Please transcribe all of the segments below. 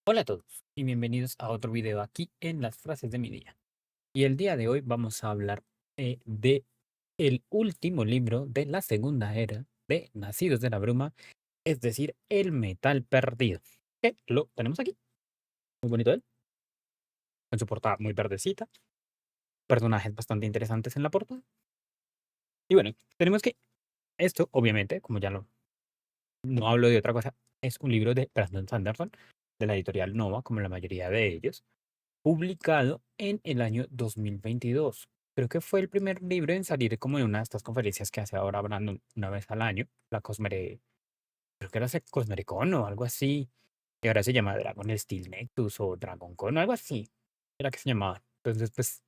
Hola a todos y bienvenidos a otro video aquí en las frases de mi día. Y el día de hoy vamos a hablar de el último libro de la segunda era de Nacidos de la Bruma, es decir, El Metal Perdido, que lo tenemos aquí. Muy bonito él, con su portada muy verdecita, personajes bastante interesantes en la portada. Y bueno, tenemos que esto, obviamente, como ya no hablo de otra cosa, es un libro de Brandon Sanderson, de la editorial Nova, como la mayoría de ellos, publicado en el año 2022. Creo que fue el primer libro en salir como en una de estas conferencias que hace ahora Brandon una vez al año, la creo que era Cosmericon o algo así, y ahora se llama Dragon Steel Nexus o Dragon Con, algo así, era que se llamaba. Entonces, pues,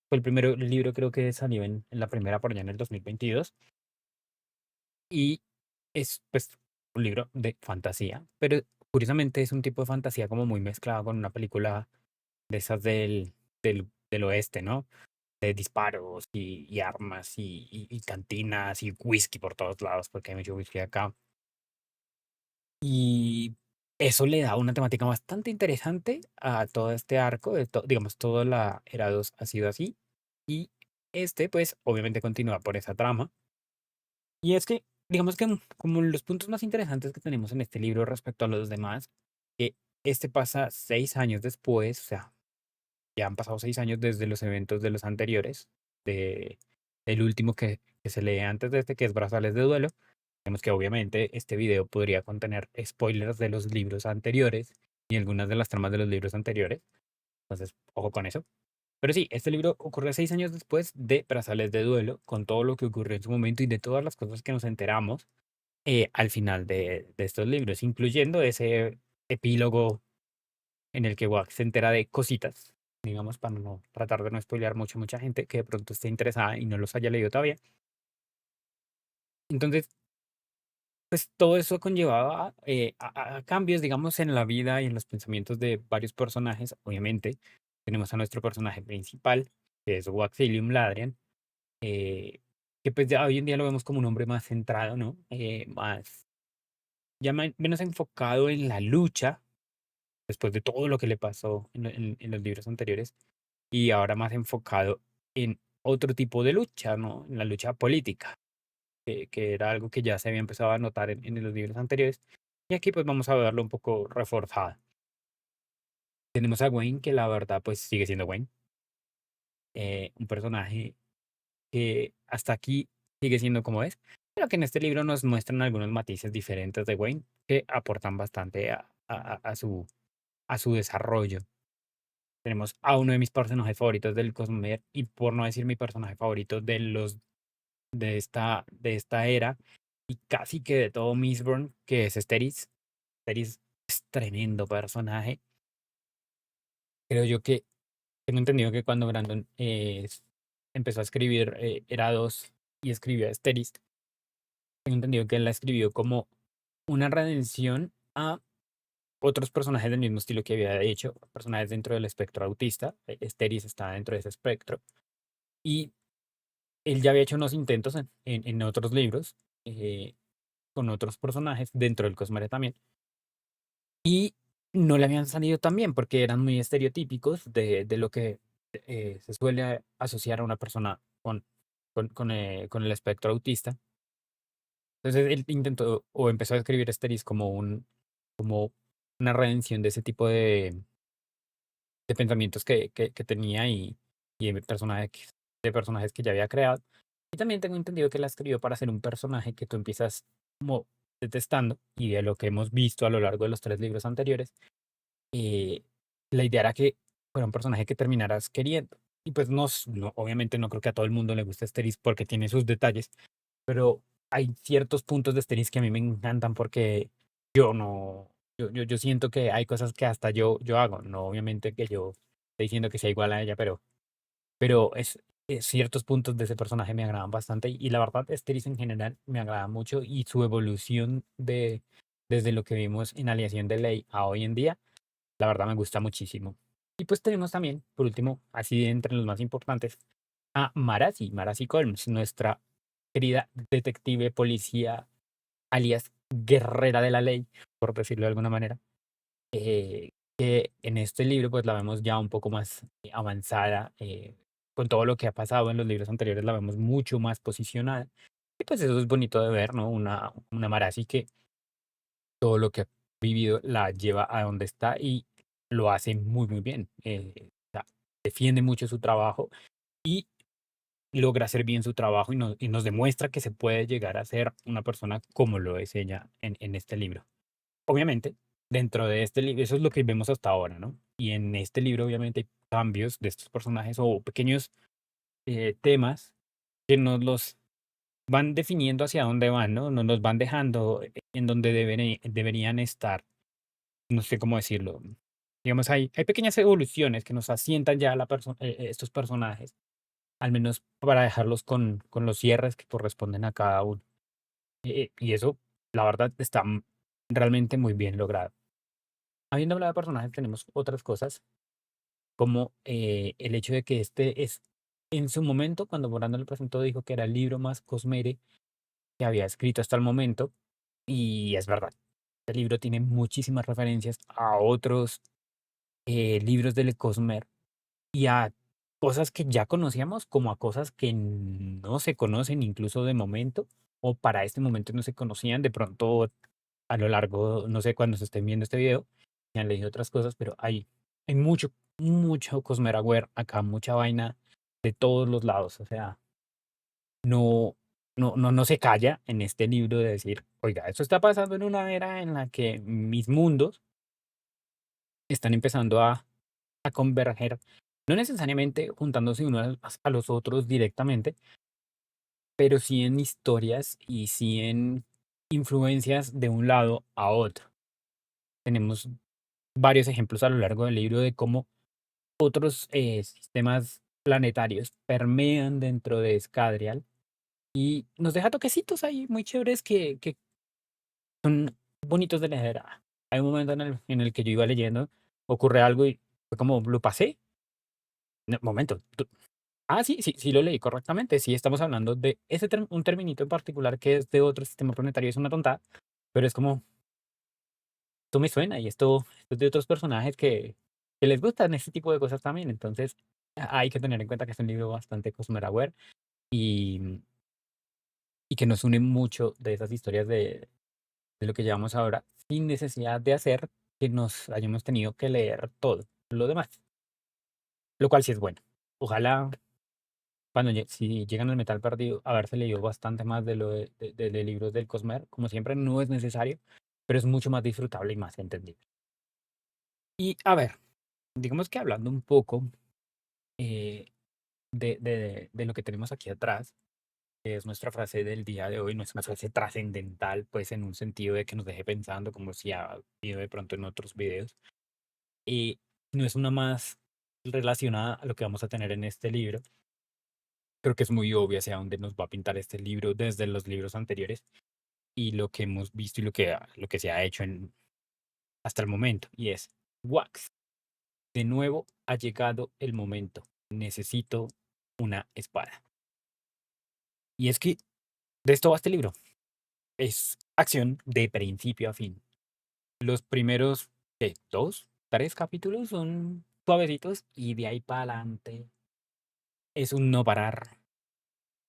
fue el primer libro creo que salió en la primera por allá en el 2022 y es, pues, un libro de fantasía, pero curiosamente es un tipo de fantasía como muy mezclado con una película de esas del oeste, ¿no? De disparos y armas y cantinas y whisky por todos lados, porque hay mucho whisky acá. Y eso le da una temática bastante interesante a todo este arco, digamos, toda la Era 2 ha sido así. Y este, pues, obviamente continúa por esa trama. Y es que, digamos que como los puntos más interesantes que tenemos en este libro respecto a los demás, que este pasa 6 años después, o sea, ya han pasado 6 años desde los eventos de los anteriores, de, del último que se lee antes de este, que es Brazales de Duelo. Vemos que obviamente este video podría contener spoilers de los libros anteriores y algunas de las tramas de los libros anteriores. Entonces, ojo con eso. Pero sí, este libro ocurre 6 años después de Brazales de Duelo, con todo lo que ocurrió en su momento y de todas las cosas que nos enteramos al final de estos libros, incluyendo ese epílogo en el que Wax se entera de cositas, digamos, para no tratar de no spoilear mucha gente que de pronto esté interesada y no los haya leído todavía. Entonces, pues todo eso conllevaba a cambios, digamos, en la vida y en los pensamientos de varios personajes. Obviamente, tenemos a nuestro personaje principal, que es Waxilium Ladrian, eh, que pues ya hoy en día lo vemos como un hombre más centrado, ¿no? Más, ya menos enfocado en la lucha, después de todo lo que le pasó en los libros anteriores y ahora más enfocado en otro tipo de lucha, ¿no? En la lucha política, que era algo que ya se había empezado a notar en los libros anteriores. Y aquí pues vamos a verlo un poco reforzada. Tenemos a Wayne, que la verdad pues sigue siendo Wayne, un personaje que hasta aquí sigue siendo como es, pero que en este libro nos muestran algunos matices diferentes de Wayne que aportan bastante a su desarrollo. Tenemos a uno de mis personajes favoritos del Cosmomer y por no decir mi personaje favorito de esta era y casi que de todo Mistborn, que es Steris. Steris es tremendo personaje. Creo yo que tengo entendido que cuando Brandon empezó a escribir Era 2 y escribió a Steris, tengo entendido que él la escribió como una redención a otros personajes del mismo estilo que había hecho, personajes dentro del espectro autista. Steris está dentro de ese espectro. Y él ya había hecho unos intentos en otros libros eh, con otros personajes dentro del Cosmere también. Y no le habían salido tan bien porque eran muy estereotípicos de lo que se suele asociar a una persona con el espectro autista. Entonces él intentó o empezó a escribir Asteris como como una redención de ese tipo de pensamientos que tenía y de personajes que ya había creado. Y también tengo entendido que la escribió para ser un personaje que tú empiezas como detestando y de lo que hemos visto a lo largo de los tres libros anteriores, eh, la idea era que fuera un personaje que terminaras queriendo. Y pues obviamente no creo que a todo el mundo le guste Asterix porque tiene sus detalles, pero hay ciertos puntos de Asterix que a mí me encantan porque yo no, yo siento que hay cosas que hasta yo hago, no obviamente que yo esté diciendo que sea igual a ella, pero ciertos puntos de ese personaje me agradan bastante y la verdad Asterix en general me agrada mucho y su evolución desde lo que vimos en Aleación de Ley a hoy en día la verdad me gusta muchísimo. Y pues tenemos también, por último, así entre los más importantes, a Marasi Colmes, nuestra querida detective policía, alias guerrera de la ley, por decirlo de alguna manera, que en este libro, pues, la vemos ya un poco más avanzada, con todo lo que ha pasado en los libros anteriores, la vemos mucho más posicionada. Y, pues, eso es bonito de ver, ¿no? Una Marasi que todo lo que ha vivido la lleva a donde está y lo hace muy, muy bien. O sea, defiende mucho su trabajo y logra hacer bien su trabajo y nos demuestra que se puede llegar a ser una persona como lo es ella en este libro. Obviamente, dentro de este libro, eso es lo que vemos hasta ahora, ¿no? Y en este libro, obviamente, hay cambios de estos personajes o pequeños temas que nos los van definiendo hacia dónde van, ¿no? Nos los van dejando en donde deberían estar. No sé cómo decirlo. Digamos, hay pequeñas evoluciones que nos asientan ya estos personajes, al menos para dejarlos con los cierres que corresponden a cada uno. Y eso, la verdad, está realmente muy bien logrado. Habiendo hablado de personajes, tenemos otras cosas, como el hecho de que este es, en su momento, cuando Brandon lo presentó, dijo que era el libro más cosmere que había escrito hasta el momento, y es verdad. Este libro tiene muchísimas referencias a otros libros de Le Cosmer y a cosas que ya conocíamos, como a cosas que no se conocen incluso de momento, o para este momento no se conocían. De pronto, a lo largo, no sé, cuando se estén viendo este video, ya han leído otras cosas, pero hay mucho, mucho Cosmere acá, mucha vaina de todos los lados. O sea, no, no se calla en este libro de decir, oiga, esto está pasando en una era en la que mis mundos están empezando a converger, no necesariamente juntándose unos a los otros directamente, pero sí en historias y sí en influencias de un lado a otro. Tenemos varios ejemplos a lo largo del libro de cómo otros sistemas planetarios permean dentro de Scadrial y nos deja toquecitos ahí muy chéveres que son bonitos de leer. Hay un momento en el que yo iba leyendo, ocurre algo y fue como, lo pasé. No, momento, sí, sí, sí lo leí correctamente. Sí, estamos hablando de un terminito en particular que es de otro sistema planetario, es una tontada, pero es como, esto me suena y esto es de otros personajes que les gustan este tipo de cosas también. Entonces, hay que tener en cuenta que es un libro bastante Cosmere y, y que nos une mucho de esas historias de lo que llevamos ahora, sin necesidad de hacer que nos hayamos tenido que leer todo lo demás, lo cual sí es bueno. Ojalá si llegan al metal perdido, haberse leído bastante más de lo de libros del Cosmer, como siempre, no es necesario, pero es mucho más disfrutable y más entendible. Y a ver, digamos que hablando un poco eh, de lo que tenemos aquí atrás, que es nuestra frase del día de hoy, nuestra frase trascendental, pues en un sentido de que nos deje pensando, como si ha habido de pronto en otros videos, y no es una más relacionada a lo que vamos a tener en este libro. Creo que es muy obvio hacia dónde nos va a pintar este libro desde los libros anteriores y lo que hemos visto y lo que se ha hecho hasta el momento. Y es, Wax, de nuevo ha llegado el momento. Necesito una espada. Y es que de esto va este libro. Es acción de principio a fin. Los primeros, ¿qué? Dos, tres capítulos son suavecitos y de ahí para adelante es un no parar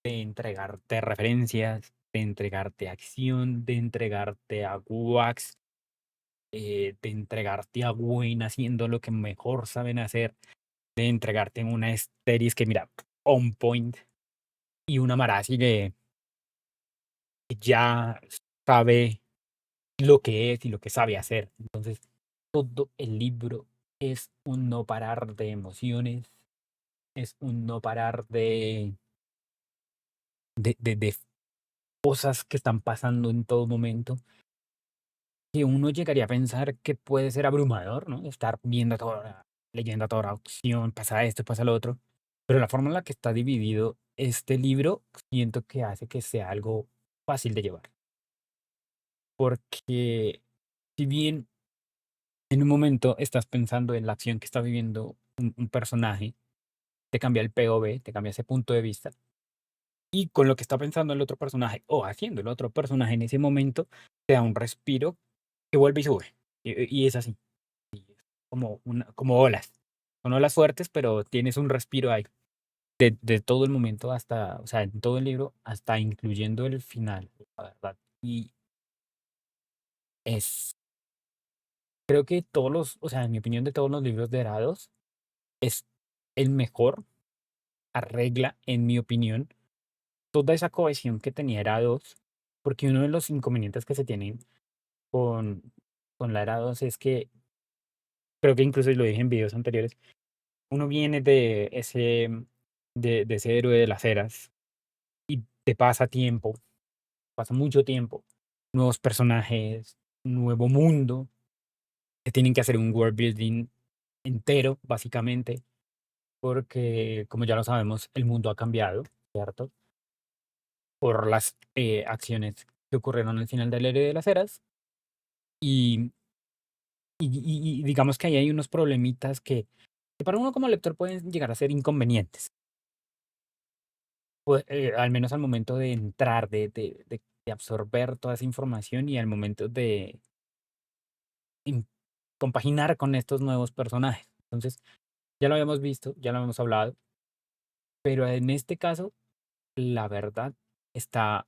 de entregarte referencias, de entregarte acción, de entregarte a Wax, de entregarte a Gwen haciendo lo que mejor saben hacer, de entregarte una Asteris que mira, on point, y una Marasi que ya sabe lo que es y lo que sabe hacer. Entonces, todo el libro es un no parar de emociones, es un no parar de cosas que están pasando en todo momento que uno llegaría a pensar que puede ser abrumador, ¿no? Estar viendo toda, leyendo toda la opción, pasa esto, pasa lo otro. Pero la forma en la que está dividido este libro, siento que hace que sea algo fácil de llevar. Porque si bien en un momento estás pensando en la acción que está viviendo un personaje, te cambia el POV, te cambia ese punto de vista. Y con lo que está pensando el otro personaje o haciendo el otro personaje en ese momento, te da un respiro que vuelve y sube. Y es así. como olas. Son olas fuertes, pero tienes un respiro ahí. De todo el momento hasta, o sea, en todo el libro, hasta incluyendo el final, la verdad. Y es, creo que o sea, en mi opinión, de todos los libros de Erados, es el mejor, arregla, en mi opinión, toda esa cohesión que tenía Erados, porque uno de los inconvenientes que se tienen con, con la Erados es que, creo que incluso lo dije en videos anteriores, uno viene de ese héroe de las eras y te pasa tiempo, pasa mucho tiempo, nuevos personajes, nuevo mundo, te tienen que hacer un world building entero, básicamente, porque, como ya lo sabemos, el mundo ha cambiado, ¿cierto? Por las acciones que ocurrieron al final del héroe de las eras. Y, y digamos que ahí hay unos problemitas que para uno como lector pueden llegar a ser inconvenientes. Pues, al menos al momento de entrar, de absorber toda esa información y al momento de in compaginar con estos nuevos personajes. Entonces, ya lo habíamos visto, ya lo habíamos hablado, pero en este caso, la verdad, está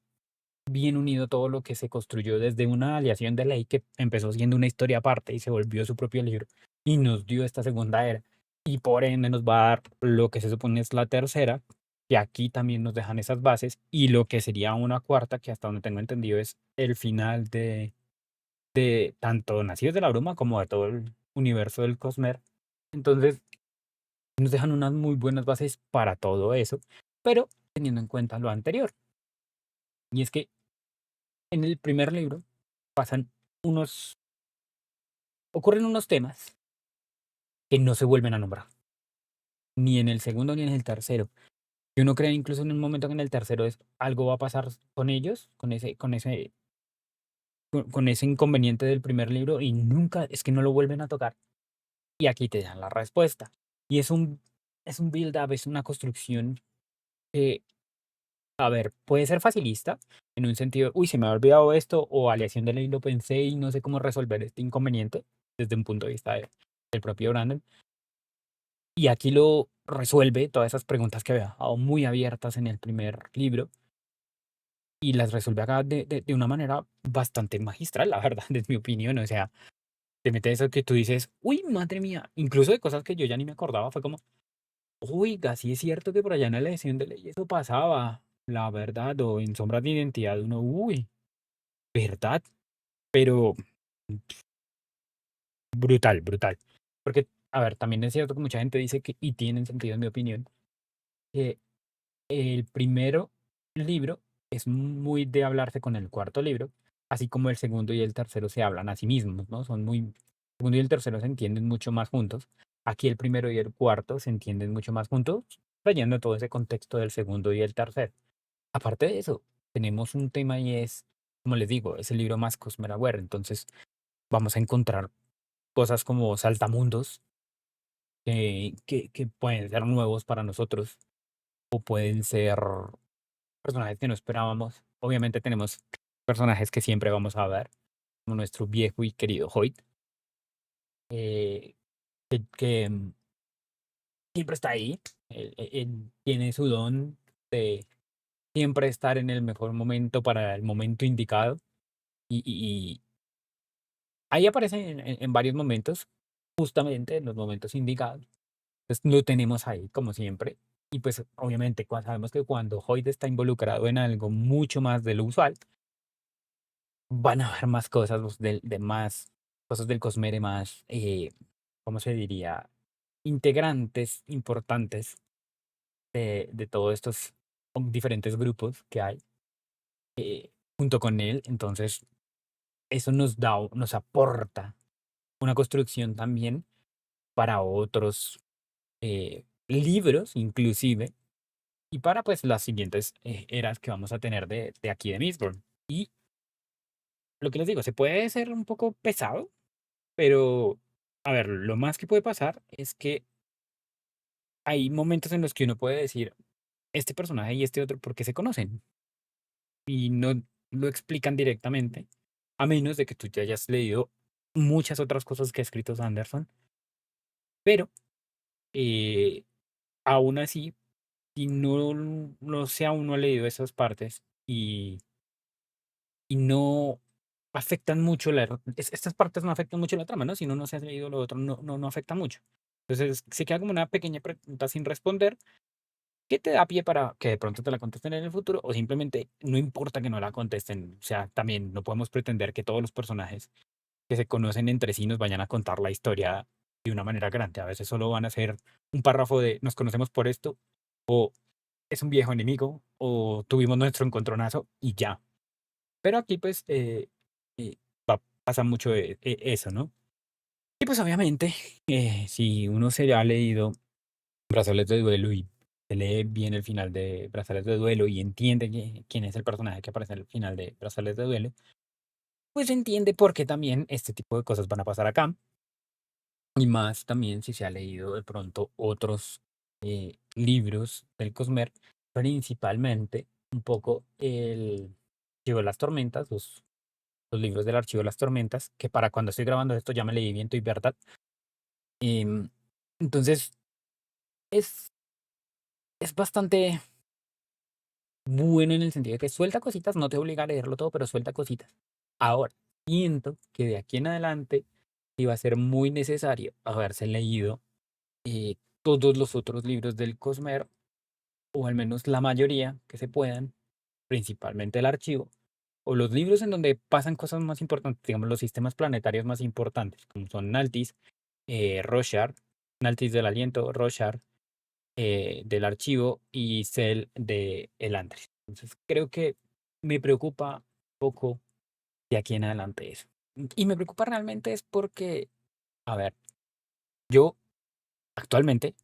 bien unido todo lo que se construyó desde una aleación de ley que empezó siendo una historia aparte y se volvió su propio libro, y nos dio esta segunda era, y por ende nos va a dar lo que se supone es la tercera, que aquí también nos dejan esas bases, y lo que sería una cuarta, que hasta donde tengo entendido es el final de tanto Nacidos de la Bruma como de todo el universo del Cosmer. Entonces, nos dejan unas muy buenas bases para todo eso, pero teniendo en cuenta lo anterior. Y es que en el primer libro pasan unos, ocurren unos temas que no se vuelven a nombrar, ni en el segundo ni en el tercero. Y uno cree incluso en un momento que en el tercero es algo va a pasar con ellos, con ese inconveniente del primer libro, y nunca, es que no lo vuelven a tocar. Y aquí te dan la respuesta. Y es un build-up, es una construcción que, a ver, puede ser facilista, en un sentido, uy, se me ha olvidado esto, o aleación de ley lo pensé y no sé cómo resolver este inconveniente desde un punto de vista del propio Brandon. Y aquí lo resuelve todas esas preguntas que había dejado muy abiertas en el primer libro y las resuelve acá de una manera bastante magistral, la verdad, desde mi opinión. O sea, te mete eso que tú dices, uy, madre mía, incluso de cosas que yo ya ni me acordaba, fue como, oiga, sí es cierto que por allá en la elección de ley eso pasaba, la verdad, o en sombras de identidad, uno, uy, ¿verdad? Pero brutal, brutal. Porque, a ver, también es cierto que mucha gente dice que, y tiene sentido en mi opinión, que el primero libro es muy de hablarse con el cuarto libro, así como el segundo y el tercero se hablan a sí mismos, ¿no? El segundo y el tercero se entienden mucho más juntos. Aquí el primero y el cuarto se entienden mucho más juntos, trayendo todo ese contexto del segundo y el tercero. Aparte de eso, tenemos un tema y es, como les digo, es el libro más Cosmere Aware, entonces vamos a encontrar cosas como saltamundos que pueden ser nuevos para nosotros o pueden ser personajes que no esperábamos. Obviamente tenemos personajes que siempre vamos a ver, como nuestro viejo y querido Hoyt, eh, que siempre está ahí. Él tiene su don de siempre estar en el mejor momento para el momento indicado. Y ahí aparece en varios momentos, justamente en los momentos indicados. Entonces lo tenemos ahí, como siempre. Y pues obviamente sabemos que cuando Hoyt está involucrado en algo mucho más de lo usual, van a haber más cosas de más cosas del Cosmere más, ¿cómo se diría? Integrantes importantes de todos estos diferentes grupos que hay junto con él. Entonces, eso nos aporta una construcción también para otros libros, inclusive, y para pues las siguientes eras que vamos a tener de aquí de Mistborn. Y lo que les digo, se puede ser un poco pesado. Pero, a ver, lo más que puede pasar es que hay momentos en los que uno puede decir, este personaje y este otro, ¿por qué se conocen? Y no lo explican directamente, a menos de que tú ya hayas leído muchas otras cosas que ha escrito Sanderson Pero, eh, aún así, si no sé, aún no ha leído esas partes y no afectan mucho estas partes no afectan mucho la trama, ¿no? Si uno no se ha leído lo otro, no afecta mucho. Entonces, se queda como una pequeña pregunta sin responder, que te da pie para que de pronto te la contesten en el futuro, o simplemente no importa que no la contesten. O sea, también no podemos pretender que todos los personajes que se conocen entre sí nos vayan a contar la historia de una manera grande. A veces solo van a ser un párrafo de nos conocemos por esto, o es un viejo enemigo, o tuvimos nuestro encontronazo y ya. Pero aquí, pues, eh, pasa mucho eso, ¿no? Y pues obviamente, si uno se ha leído Brazales de Duelo y se lee bien el final de Brazales de Duelo y entiende quién es el personaje que aparece en el final de Brazales de Duelo, pues entiende por qué también este tipo de cosas van a pasar acá. Y más también si se ha leído de pronto otros libros del Cosmer, principalmente un poco el Archivo de las Tormentas, los libros del Archivo de las Tormentas, que para cuando estoy grabando esto ya me leí Viento y Verdad. Em, entonces, es, es bastante bueno en el sentido de que suelta cositas, no te obliga a leerlo todo, pero suelta cositas. Ahora, siento que de aquí en adelante iba a ser muy necesario haberse leído todos los otros libros del Cosmer, o al menos la mayoría que se puedan, principalmente el archivo, o los libros en donde pasan cosas más importantes, digamos los sistemas planetarios más importantes, como son Naltis, Roshar, Naltis del aliento, Roshar del archivo y Cell de Elantris. Entonces creo que me preocupa un poco de aquí en adelante eso. Y me preocupa realmente es porque, a ver, yo actualmente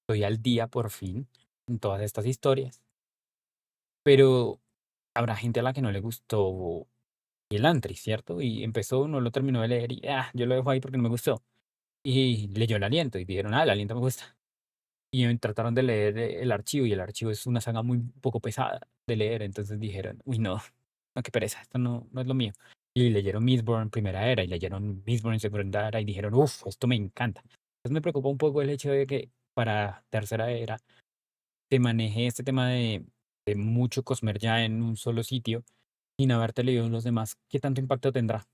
estoy al día por fin en todas estas historias, pero habrá gente a la que no le gustó Elantris, ¿cierto? Y empezó, no lo terminó de leer y yo lo dejo ahí porque no me gustó. Y leyó el aliento y dijeron, el aliento me gusta. Y trataron de leer el archivo y el archivo es una saga muy poco pesada de leer, entonces dijeron, uy, no, no, qué pereza, esto no es lo mío. Y leyeron Mistborn Primera Era y leyeron Mistborn Segunda Era y dijeron, uff, esto me encanta. Entonces me preocupa un poco el hecho de que para Tercera Era te maneje este tema de mucho Cosmer ya en un solo sitio sin haberte leído los demás, ¿qué tanto impacto tendrá?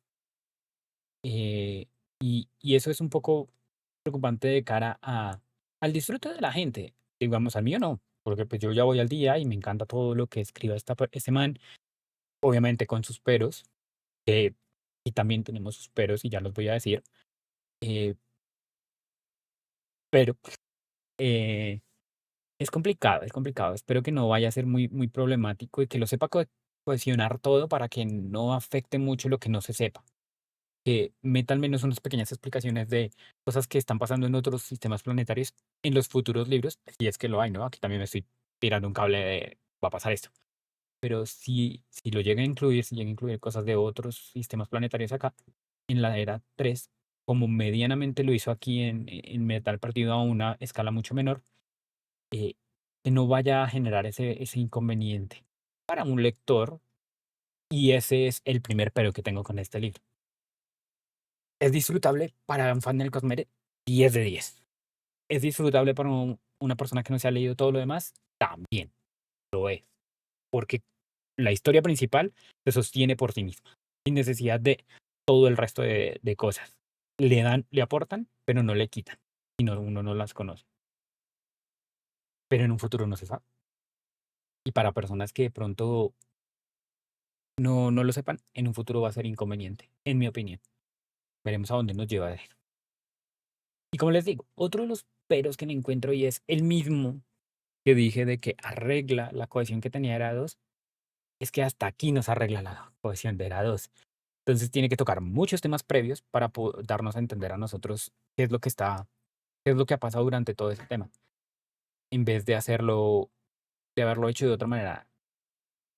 Eh, y eso es un poco preocupante de cara al disfrute de la gente. Digamos, al mío no, porque pues yo ya voy al día y me encanta todo lo que escriba este man, obviamente con sus peros, que y también tenemos sus peros y ya los voy a decir, eh, pero eh, es complicado, es complicado. Espero que no vaya a ser muy problemático y que lo sepa cohesionar todo para que no afecte mucho lo que no se sepa. Que meta al menos unas pequeñas explicaciones de cosas que están pasando en otros sistemas planetarios en los futuros libros, si es que lo hay, ¿no? Aquí también me estoy tirando un cable de va a pasar esto. Pero si lo llega a incluir, si llega a incluir cosas de otros sistemas planetarios acá, en la era 3 como medianamente lo hizo aquí en Metal Partido a una escala mucho menor, eh, que no vaya a generar ese inconveniente para un lector, y ese es el primer pero que tengo con este libro. Es disfrutable para un fan del Cosmere, 10 de 10. Es disfrutable para una persona que no se ha leído todo lo demás, también lo es, porque la historia principal se sostiene por sí misma, sin necesidad de todo el resto de cosas. Le aportan, pero no le quitan, y uno no las conoce. Pero en un futuro no se sabe. Y para personas que de pronto no lo sepan, en un futuro va a ser inconveniente, en mi opinión. Veremos a dónde nos lleva eso. Y como les digo, otro de los peros que le encuentro y es el mismo que dije de que arregla la cohesión que tenía era 2 es que hasta aquí nos arregla la cohesión de era 2. Entonces tiene que tocar muchos temas previos para darnos a entender a nosotros qué es lo que ha pasado durante todo ese tema, en vez de haberlo hecho de otra manera.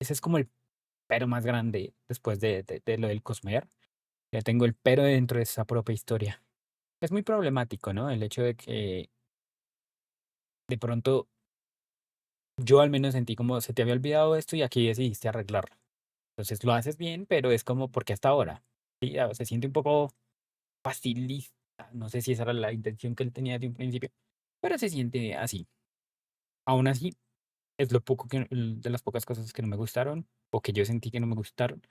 Ese es como el pero más grande después de lo del Cosmer. Ya tengo el pero dentro de esa propia historia. Es muy problemático, ¿no? El hecho de que de pronto yo al menos sentí como se te había olvidado esto y aquí decidiste arreglarlo. Entonces lo haces bien, pero es como porque hasta ahora. Sí, se siente un poco facilista, no sé si esa era la intención que él tenía desde un principio, pero se siente así. Aún así, es lo poco que de las pocas cosas que no me gustaron, o que yo sentí que no me gustaron,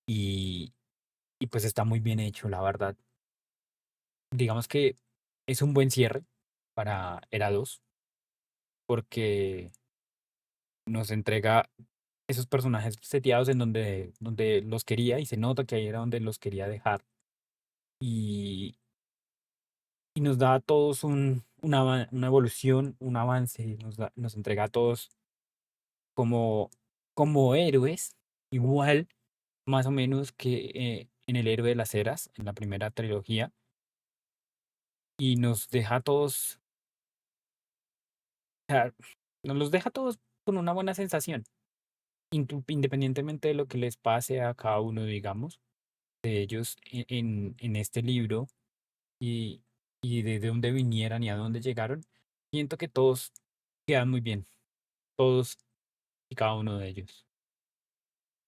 y pues está muy bien hecho, la verdad. Digamos que es un buen cierre para Era 2 porque nos entrega esos personajes seteados en donde los quería, y se nota que ahí era donde los quería dejar. Y nos da a todos una evolución, un avance, nos entrega a todos como héroes, igual, más o menos que, en El héroe de las eras, en la primera trilogía, y nos deja a todos, o sea, nos los deja a todos con una buena sensación, independientemente de lo que les pase a cada uno, digamos, de ellos en este libro, y de dónde vinieran y a dónde llegaron. Siento que todos quedan muy bien, todos y cada uno de ellos.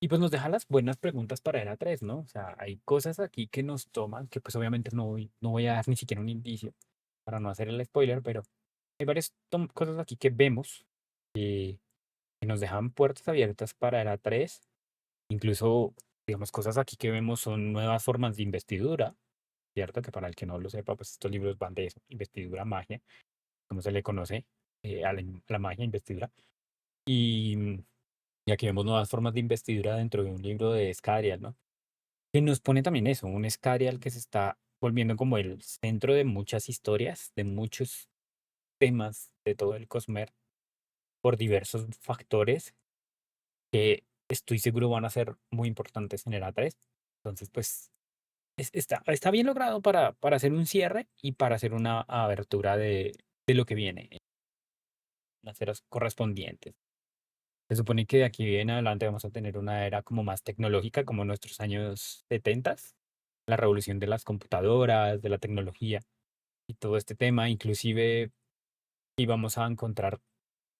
Y pues nos deja las buenas preguntas para Era 3, ¿no? O sea, hay cosas aquí que nos toman, que pues obviamente no voy a dar ni siquiera un indicio para no hacer el spoiler, pero hay varias cosas aquí que vemos que nos dejan puertas abiertas para Era 3. Incluso, digamos, cosas aquí que vemos son nuevas formas de investidura, ¿cierto? Que para el que no lo sepa, pues estos libros van de eso, investidura, magia, como se le conoce, a la magia, investidura. Y, y aquí vemos nuevas formas de investidura dentro de un libro de Scarial, ¿no? Que nos pone también eso, un Scarial que se está volviendo como el centro de muchas historias, de muchos temas de todo el Cosmer, por diversos factores que estoy seguro van a ser muy importantes en Era 3. Entonces, pues, está bien logrado para hacer un cierre y para hacer una abertura de lo que viene en las eras correspondientes. Se supone que de aquí en adelante vamos a tener una era como más tecnológica, como nuestros años 70, la revolución de las computadoras, de la tecnología y todo este tema. Inclusive íbamos a encontrar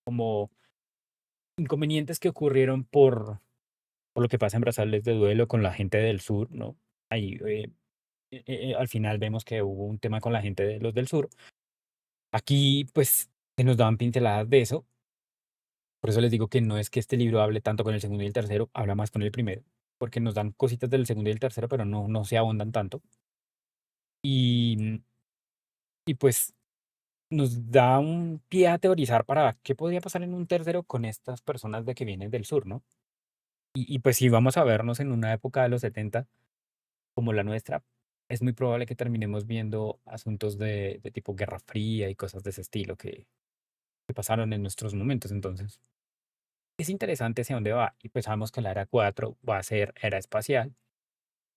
como inconvenientes que ocurrieron por lo que pasa en Brazales de Duelo con la gente del sur, ¿no? Ahí, al final vemos que hubo un tema con la gente de los del sur. Aquí, pues, se nos daban pinceladas de eso. Por eso les digo que no es que este libro hable tanto con el segundo y el tercero, habla más con el primero, porque nos dan cositas del segundo y el tercero, pero no se ahondan tanto. Y, pues nos da un pie a teorizar para qué podría pasar en un tercero con estas personas de que vienen del sur, ¿no? Y pues si vamos a vernos en una época de los 70 como la nuestra, es muy probable que terminemos viendo asuntos de tipo Guerra Fría y cosas de ese estilo que pasaron en nuestros momentos. Entonces, es interesante hacia dónde va. Y pues sabemos que la era 4 va a ser era espacial.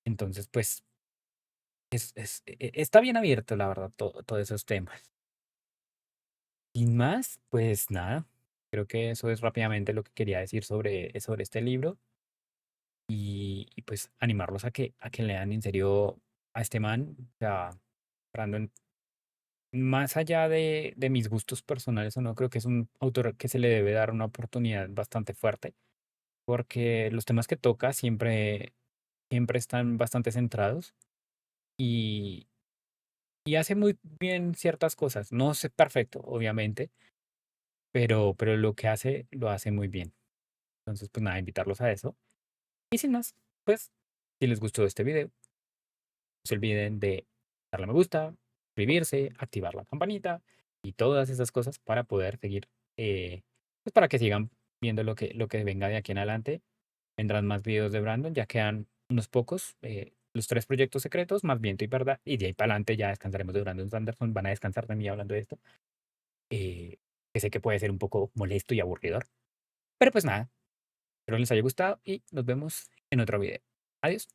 Entonces, pues, está bien abierto, la verdad, todos esos temas. Sin más, pues nada, creo que eso es rápidamente lo que quería decir sobre este libro. Y pues animarlos a que lean en serio a este man. O sea, Brandon, más allá de mis gustos personales o no, creo que es un autor que se le debe dar una oportunidad bastante fuerte, porque los temas que toca siempre están bastante centrados, y, hace muy bien ciertas cosas. No es perfecto, obviamente, pero lo que hace, lo hace muy bien. Entonces, pues nada, invitarlos a eso. Y sin más, pues, si les gustó este video, no se olviden de darle a me gusta, suscribirse, activar la campanita y todas esas cosas para poder seguir, pues para que sigan viendo lo que venga de aquí en adelante. Vendrán más videos de Brandon, ya quedan unos pocos. Los tres proyectos secretos, más viento y verdad. Y de ahí para adelante ya descansaremos de Brandon Sanderson. Van a descansar de mí hablando de esto. Que sé que puede ser un poco molesto y aburridor. Pero pues nada, espero les haya gustado y nos vemos en otro video. Adiós.